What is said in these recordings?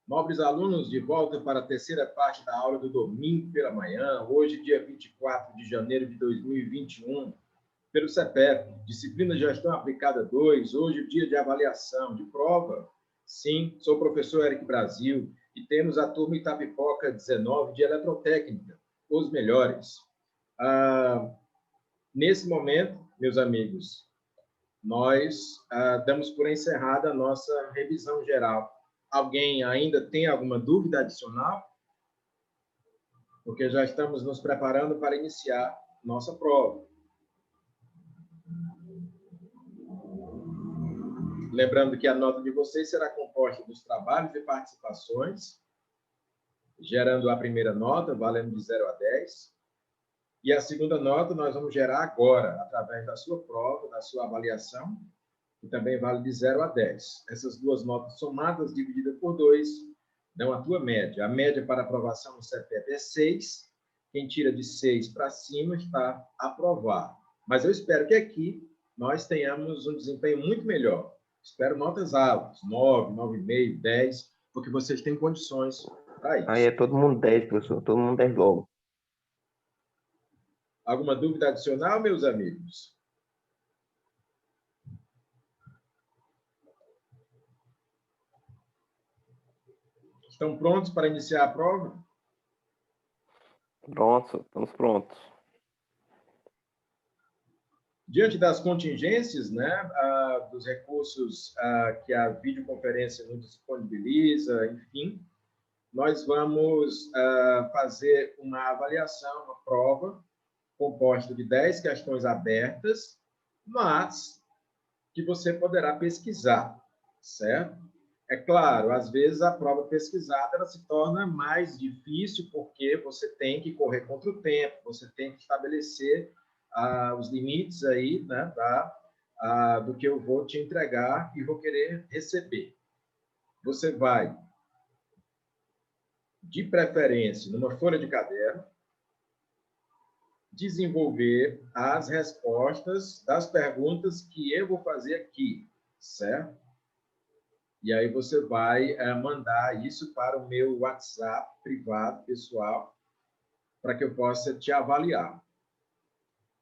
Nobres alunos, de volta para a terceira parte da aula do domingo pela manhã, hoje, dia 24 de janeiro de 2021, pelo CEPEP, Disciplina Gestão Aplicada 2, hoje, dia de avaliação, de prova. Sim, sou o professor Eric Brasil e temos a turma Itapipoca 19 de Eletrotécnica, os melhores. Nesse momento, meus amigos, nós damos por encerrada a nossa revisão geral. Alguém ainda tem alguma dúvida adicional? Porque já estamos nos preparando para iniciar nossa prova. Lembrando que a nota de vocês será composta dos trabalhos e participações, gerando a primeira nota, valendo de 0 a 10. E a segunda nota nós vamos gerar agora, através da sua prova, da sua avaliação, que também vale de 0 a 10. Essas duas notas somadas, divididas por 2, dão a tua média. A média para aprovação no CEPEP é 6. Quem tira de 6 para cima está aprovado. Mas eu espero que aqui nós tenhamos um desempenho muito melhor. Espero notas altas, 9, 9,5, 10, porque vocês têm condições para isso. Aí é todo mundo 10, professor. Todo mundo 10 logo. Alguma dúvida adicional, meus amigos? Estão prontos para iniciar a prova? Pronto, estamos prontos. Diante das contingências, né, dos recursos que a videoconferência nos disponibiliza, enfim, nós vamos fazer uma avaliação, uma prova, composta de 10 questões abertas, mas que você poderá pesquisar, certo? É claro, às vezes a prova pesquisada ela se torna mais difícil porque você tem que correr contra o tempo, você tem que estabelecer os limites aí, né, do que eu vou te entregar e vou querer receber. Você vai, de preferência, numa folha de caderno, desenvolver as respostas das perguntas que eu vou fazer aqui, certo? E aí você vai mandar isso para o meu WhatsApp privado, pessoal, para que eu possa te avaliar.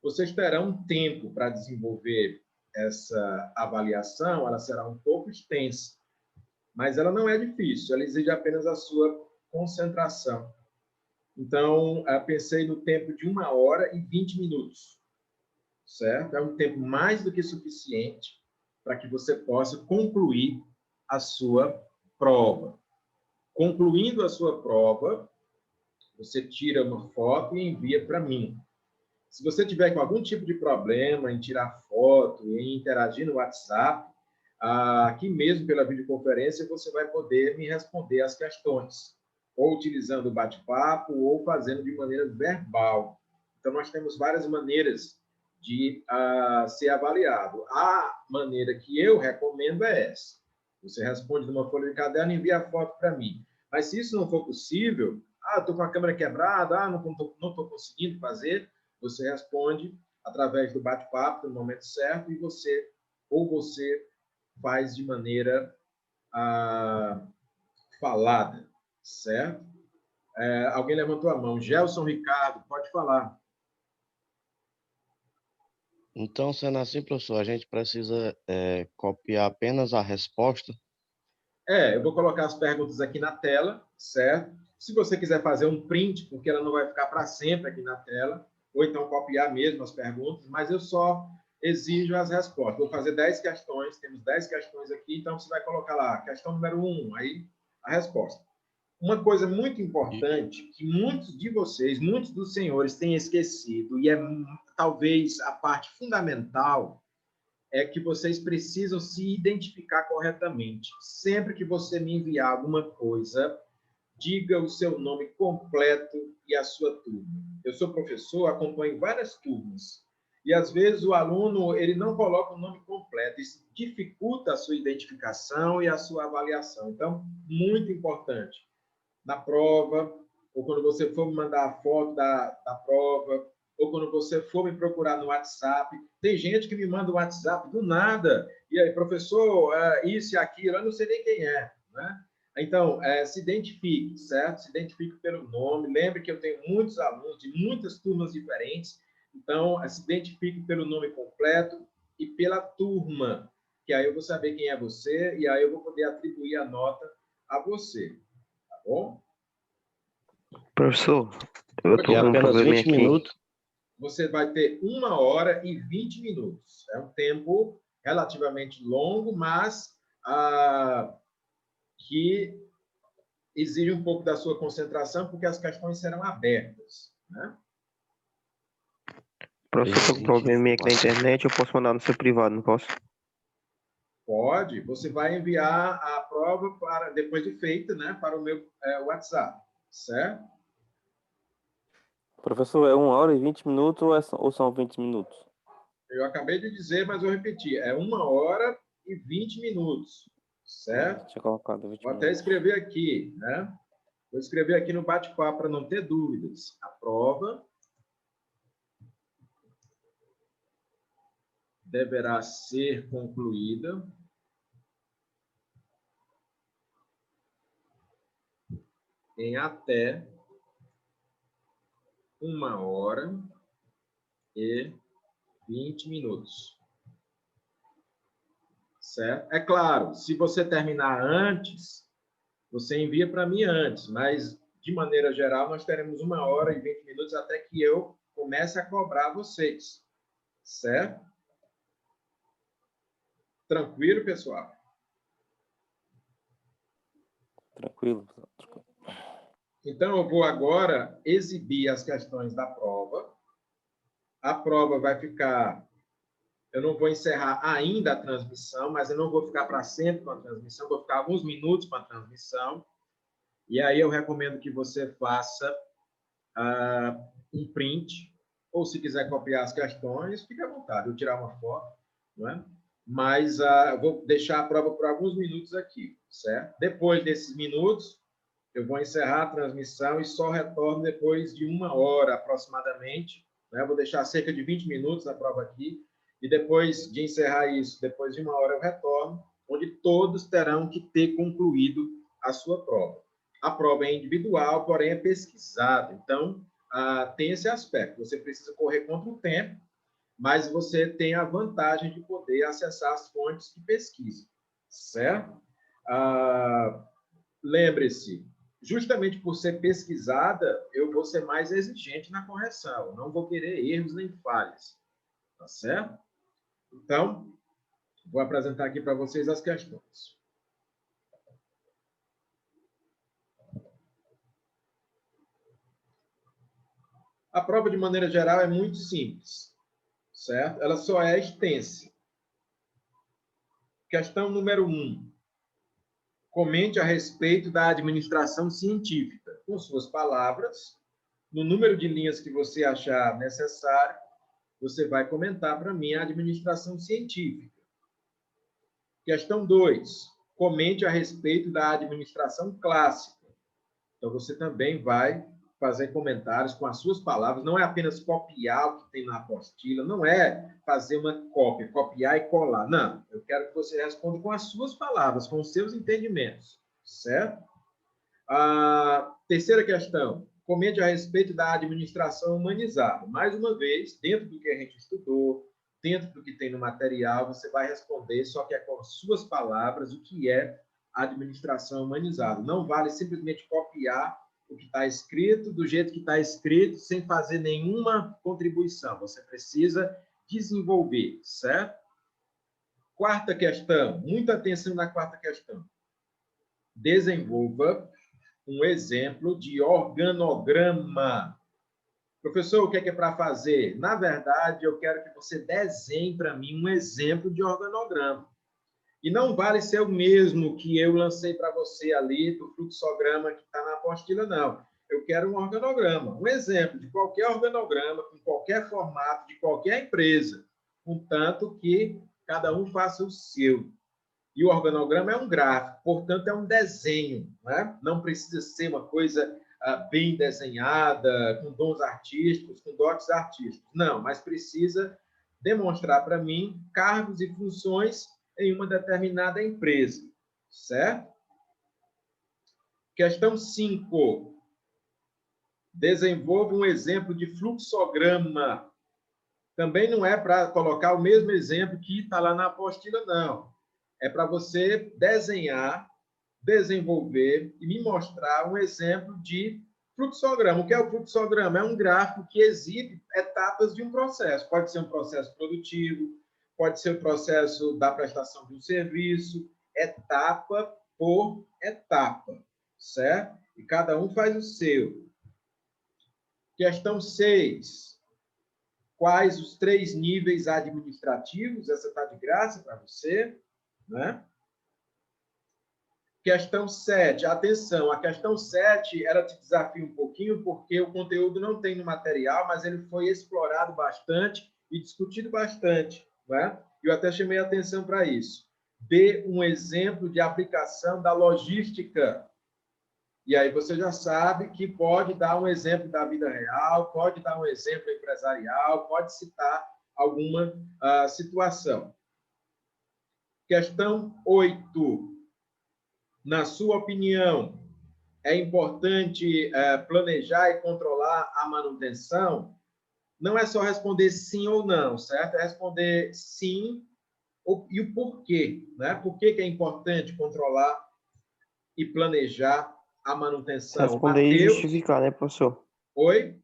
Vocês terão um tempo para desenvolver essa avaliação, ela será um pouco extensa, mas ela não é difícil, ela exige apenas a sua concentração. Então, eu pensei no tempo de 1h20, certo? É um tempo mais do que suficiente para que você possa concluir a sua prova. Concluindo a sua prova, você tira uma foto e envia para mim. Se você tiver com algum tipo de problema em tirar foto, em interagir no WhatsApp, aqui mesmo pela videoconferência, você vai poder me responder as questões, ou utilizando o bate-papo, ou fazendo de maneira verbal. Então, nós temos várias maneiras de ser avaliado. A maneira que eu recomendo é essa. Você responde numa folha de caderno e envia a foto para mim. Mas se isso não for possível, estou com a câmera quebrada, não estou conseguindo fazer, você responde através do bate-papo no momento certo e você faz de maneira falada, certo? Alguém levantou a mão. Gelson Ricardo, pode falar. Então, sendo assim, professor, a gente precisa copiar apenas a resposta? Eu vou colocar as perguntas aqui na tela, certo? Se você quiser fazer um print, porque ela não vai ficar para sempre aqui na tela, ou então copiar mesmo as perguntas, mas eu só exijo as respostas. Vou fazer 10 questões, temos 10 questões aqui, então você vai colocar lá, questão número 1, aí a resposta. Uma coisa muito importante que muitos de vocês, muitos dos senhores têm esquecido, e é talvez a parte fundamental, é que vocês precisam se identificar corretamente. Sempre que você me enviar alguma coisa, diga o seu nome completo e a sua turma. Eu sou professor, acompanho várias turmas, e às vezes o aluno ele não coloca o nome completo, isso dificulta a sua identificação e a sua avaliação. Então, muito importante. Na prova, ou quando você for me mandar a foto da prova, ou quando você for me procurar no WhatsApp. Tem gente que me manda o WhatsApp do nada, e aí, professor, isso e aquilo, eu não sei nem quem é, né? Então, se identifique, certo? Se identifique pelo nome. Lembre que eu tenho muitos alunos de muitas turmas diferentes. Então, se identifique pelo nome completo e pela turma, que aí eu vou saber quem é você e aí eu vou poder atribuir a nota a você, tá bom? Professor, eu tô E com um apenas probleminha 20 aqui. minutos. Você vai ter 1 hora e 20 minutos. É um tempo relativamente longo, mas que exige um pouco da sua concentração, porque as questões serão abertas, né? Professor, eu tô com um probleminha aqui na internet, eu posso mandar no seu privado, não posso? Pode, você vai enviar a prova para depois de feita, né, para o meu WhatsApp, certo? Professor, é 1 hora e 20 minutos ou são 20 minutos? Eu acabei de dizer, mas vou repetir. É 1 hora e 20 minutos, certo? Tinha colocado 20 Vou até minutos. escrever aqui, né? Vou escrever aqui no bate-papo para não ter dúvidas. A prova deverá ser concluída em até 1 hora e 20 minutos. Certo? É claro, se você terminar antes, você envia para mim antes, mas, de maneira geral, nós teremos 1 hora e 20 minutos até que eu comece a cobrar vocês. Certo? Tranquilo, pessoal? Tranquilo. Então, eu vou agora exibir as questões da prova. A prova vai ficar... Eu não vou encerrar ainda a transmissão, mas eu não vou ficar para sempre com a transmissão, vou ficar alguns minutos com a transmissão. E aí eu recomendo que você faça um print, ou se quiser copiar as questões, fique à vontade, eu tirar uma foto, não é? Mas eu vou deixar a prova por alguns minutos aqui, certo? Depois desses minutos, eu vou encerrar a transmissão e só retorno depois de 1 hora aproximadamente, né? Eu vou deixar cerca de 20 minutos a prova aqui, e depois de encerrar isso, depois de 1 hora eu retorno, onde todos terão que ter concluído a sua prova. A prova é individual, porém é pesquisada. Então, tem esse aspecto. Você precisa correr contra o tempo, mas você tem a vantagem de poder acessar as fontes de pesquisa, certo? Lembre-se, justamente por ser pesquisada, eu vou ser mais exigente na correção. Não vou querer erros nem falhas, tá certo? Então, vou apresentar aqui para vocês as questões. A prova, de maneira geral, é muito simples, certo? Ela só é extensa. Questão número 1. Comente a respeito da administração científica, com suas palavras. No número de linhas que você achar necessário, você vai comentar para mim a administração científica. Questão 2. Comente a respeito da administração clássica. Então, você também vai fazer comentários com as suas palavras, não é apenas copiar o que tem na apostila, não é fazer uma cópia, copiar e colar. Não, eu quero que você responda com as suas palavras, com os seus entendimentos, certo? A terceira questão, comente a respeito da administração humanizada. Mais uma vez, dentro do que a gente estudou, dentro do que tem no material, você vai responder, só que é com as suas palavras, o que é a administração humanizada. Não vale simplesmente copiar o que está escrito, do jeito que está escrito, sem fazer nenhuma contribuição. Você precisa desenvolver, certo? Quarta questão, muita atenção na quarta questão. Desenvolva um exemplo de organograma. Professor, o que é para fazer? Na verdade, eu quero que você desenhe para mim um exemplo de organograma. E não vale ser o mesmo que eu lancei para você ali, do fluxograma que está na apostila, não. Eu quero um organograma, um exemplo de qualquer organograma, com qualquer formato, de qualquer empresa, contanto que cada um faça o seu. E o organograma é um gráfico, portanto, é um desenho, né? Não precisa ser uma coisa bem desenhada, com dons artísticos, com dotes artísticos. Não, mas precisa demonstrar para mim cargos e funções em uma determinada empresa, certo? Questão 5. Desenvolva um exemplo de fluxograma. Também não é para colocar o mesmo exemplo que está lá na apostila, não. É para você desenhar, desenvolver e me mostrar um exemplo de fluxograma. O que é o fluxograma? É um gráfico que exibe etapas de um processo. Pode ser um processo produtivo, pode ser o processo da prestação de um serviço, etapa por etapa, certo? E cada um faz o seu. Questão 6. Quais os 3 níveis administrativos? Essa está de graça para você, né? Questão 7. Atenção, a questão 7, ela te desafia um pouquinho, porque o conteúdo não tem no material, mas ele foi explorado bastante e discutido bastante, né? Eu até chamei a atenção para isso. Dê um exemplo de aplicação da logística. E aí você já sabe que pode dar um exemplo da vida real, pode dar um exemplo empresarial, pode citar alguma situação. Questão 8. Na sua opinião, é importante planejar e controlar a manutenção? Não é só responder sim ou não, certo? É responder sim e o porquê, né? Por que é importante controlar e planejar a manutenção? Responder e Mateus... justificar, né, professor? Oi?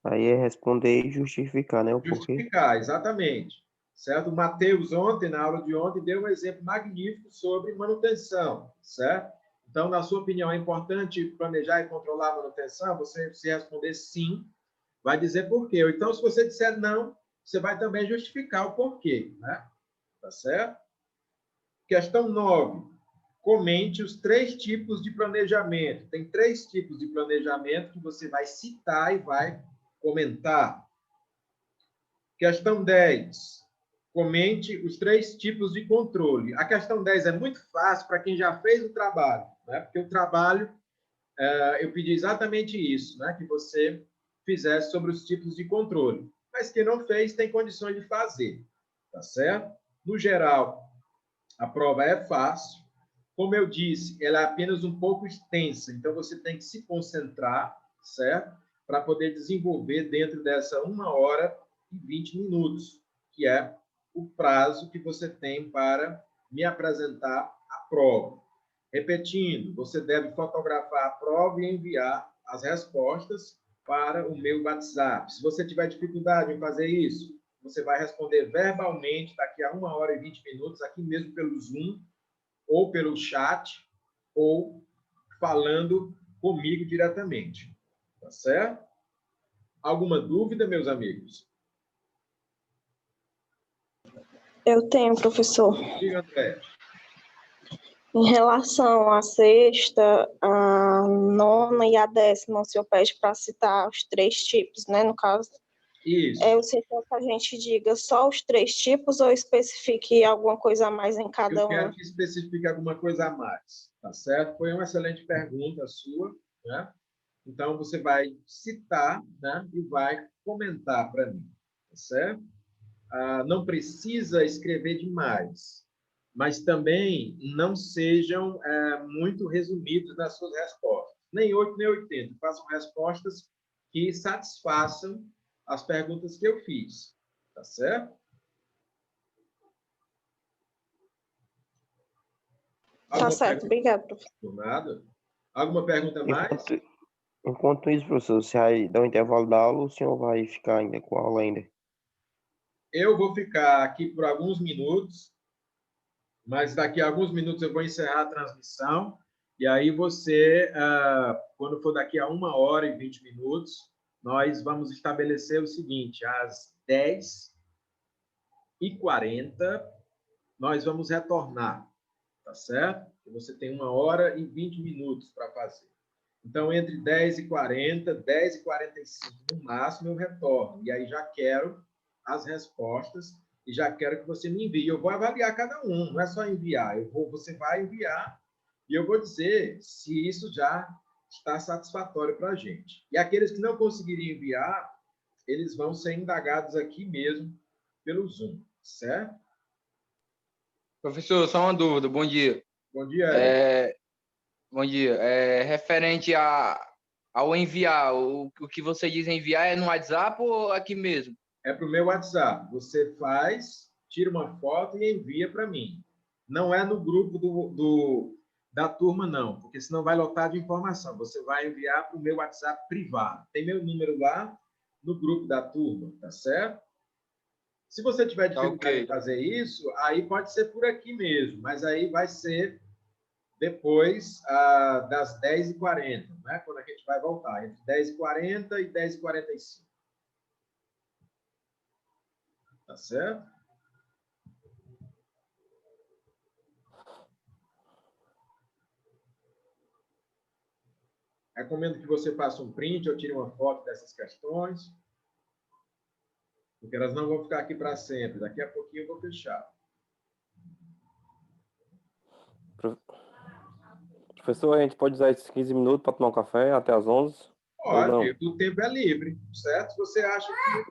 Aí é responder e justificar, né, o porquê. Justificar, exatamente. Certo? O Mateus, ontem, na aula de ontem, deu um exemplo magnífico sobre manutenção, certo? Então, na sua opinião, é importante planejar e controlar a manutenção? Você, se responder sim, vai dizer por quê. Ou então, se você disser não, você vai também justificar o porquê, né? Tá certo? Questão 9. Comente os 3 tipos de planejamento. Tem 3 tipos de planejamento que você vai citar e vai comentar. Questão 10. Comente os 3 tipos de controle. A questão 10 é muito fácil para quem já fez o trabalho, né? Porque o trabalho, eu pedi exatamente isso, né? Que você fizesse sobre os tipos de controle. Mas quem não fez tem condições de fazer, tá certo? No geral, a prova é fácil. Como eu disse, ela é apenas um pouco extensa, então você tem que se concentrar, certo? Para poder desenvolver dentro dessa 1 hora e 20 minutos, que é o prazo que você tem para me apresentar a prova. Repetindo, você deve fotografar a prova e enviar as respostas para o meu WhatsApp. Se você tiver dificuldade em fazer isso, você vai responder verbalmente daqui a 1 hora e 20 minutos, aqui mesmo pelo Zoom, ou pelo chat, ou falando comigo diretamente. Tá certo? Alguma dúvida, meus amigos? Eu tenho, professor. Diga, André. Em relação à 6ª, a 9ª e a 10ª, o senhor pede para citar os 3 tipos, né, no caso. Isso. O senhor quer que a gente diga só os 3 tipos ou especifique alguma coisa a mais em cada Eu quero um? que especifique alguma coisa a mais, tá certo? Foi uma excelente pergunta sua, né? Então, você vai citar, né, e vai comentar para mim, tá certo? Não precisa escrever demais, mas também não sejam muito resumidos nas suas respostas. Nem 8, nem 80. Façam respostas que satisfaçam as perguntas que eu fiz, tá certo? Tá certo, obrigado, professor. Nada. Alguma pergunta a mais? Enquanto isso, professor, se aí dá um intervalo da aula, o senhor vai ficar ainda com a aula ainda? Eu vou ficar aqui por alguns minutos, mas daqui a alguns minutos eu vou encerrar a transmissão, e aí você, quando for daqui a 1 hora e 20 minutos, nós vamos estabelecer o seguinte: às 10h40, nós vamos retornar, tá certo? Você tem 1 hora e 20 minutos para fazer. Então, entre 10h40, 10h45 no máximo, eu retorno. E aí já quero as respostas e já quero que você me envie. Eu vou avaliar cada um, não é só enviar. Você vai enviar e eu vou dizer se isso já está satisfatório para a gente. E aqueles que não conseguirem enviar, eles vão ser indagados aqui mesmo pelo Zoom, certo? Professor, só uma dúvida. Bom dia. Bom dia, Eric. Bom dia. Referente ao enviar, o que você diz enviar é no WhatsApp ou aqui mesmo? É para o meu WhatsApp. Você faz, tira uma foto e envia para mim. Não é no grupo da turma, não, porque senão vai lotar de informação. Você vai enviar para o meu WhatsApp privado. Tem meu número lá no grupo da turma, tá certo? Se você tiver Tá dificuldade ok. em fazer isso, aí pode ser por aqui mesmo, mas aí vai ser depois das 10h40, né? Quando a gente vai voltar, entre 10h40 e 10h45. Tá certo? Recomendo que você faça um print ou tire uma foto dessas questões, porque elas não vão ficar aqui para sempre. Daqui a pouquinho eu vou fechar. Professor, a gente pode usar esses 15 minutos para tomar um café até às 11? Ou não? Pode, o tempo é livre, certo? Se você acha que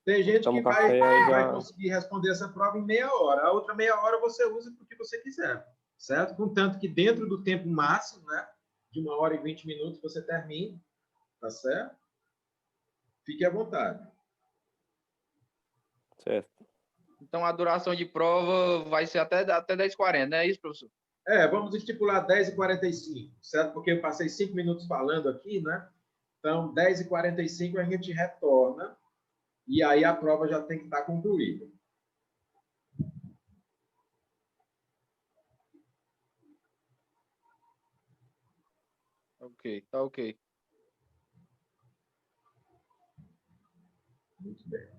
tem gente Toma que um café aí vai já. conseguir responder essa prova em meia hora, a outra meia hora você usa para o que você quiser, certo? Contanto que dentro do tempo máximo, né, de 1h20 você termine, tá certo? Fique à vontade. Certo. Então a duração de prova vai ser até 10h40, não é isso, professor? Vamos estipular 10h45, certo? Porque eu passei 5 minutos falando aqui, né? Então, 10h45 a gente retorna e aí a prova já tem que estar concluída. Ok, tá ok. Muito bem.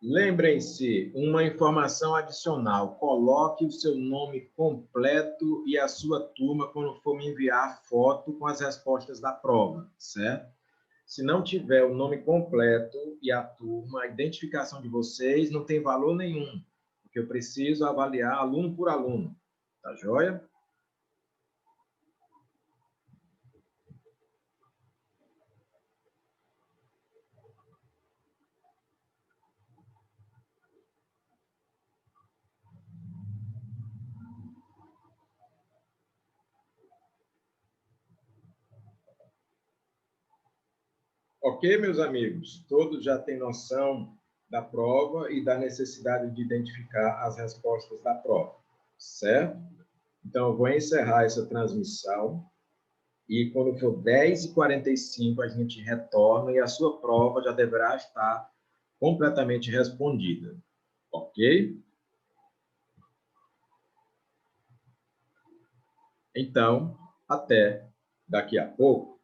Lembrem-se, uma informação adicional. Coloque o seu nome completo e a sua turma quando for me enviar foto com as respostas da prova, certo? Se não tiver o nome completo e a turma, a identificação de vocês não tem valor nenhum, porque eu preciso avaliar aluno por aluno. Tá joia? Ok, meus amigos? Todos já têm noção da prova e da necessidade de identificar as respostas da prova, certo? Então, eu vou encerrar essa transmissão e quando for 10h45 a gente retorna e a sua prova já deverá estar completamente respondida, ok? Então, até daqui a pouco.